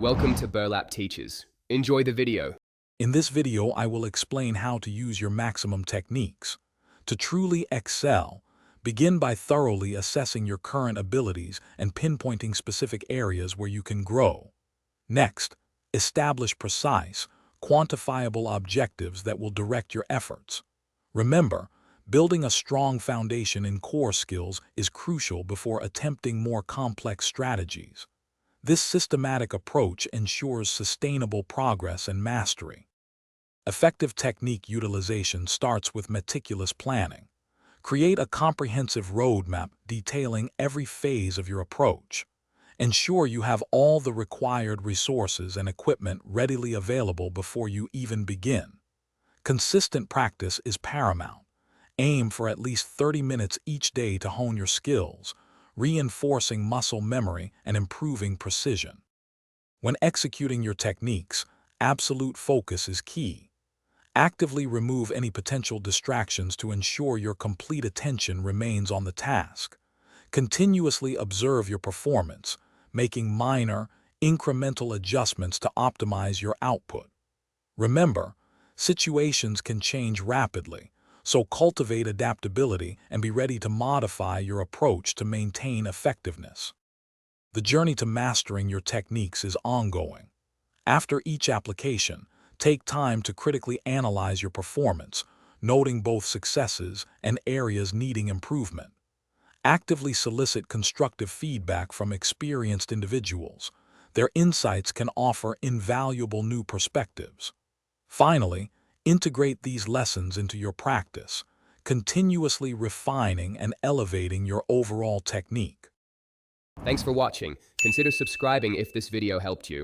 Welcome to Burlap Teachers. Enjoy the video. In this video, I will explain how to use your maximum techniques. To truly excel, begin by thoroughly assessing your current abilities and pinpointing specific areas where you can grow. Next, establish precise, quantifiable objectives that will direct your efforts. Remember, building a strong foundation in core skills is crucial before attempting more complex strategies. This systematic approach ensures sustainable progress and mastery. Effective technique utilization starts with meticulous planning. Create a comprehensive roadmap detailing every phase of your approach. Ensure you have all the required resources and equipment readily available before you even begin. Consistent practice is paramount. Aim for at least 30 minutes each day to hone your skills, reinforcing muscle memory and improving precision. When executing your techniques, absolute focus is key. Actively remove any potential distractions to ensure your complete attention remains on the task. Continuously observe your performance, making minor, incremental adjustments to optimize your output. Remember, situations can change rapidly, so cultivate adaptability and be ready to modify your approach to maintain effectiveness. The journey to mastering your techniques is ongoing. After each application, take time to critically analyze your performance, noting both successes and areas needing improvement. Actively solicit constructive feedback from experienced individuals. Their insights can offer invaluable new perspectives. Finally, integrate these lessons into your practice, continuously refining and elevating your overall technique. Thanks for watching. Consider subscribing if this video helped you.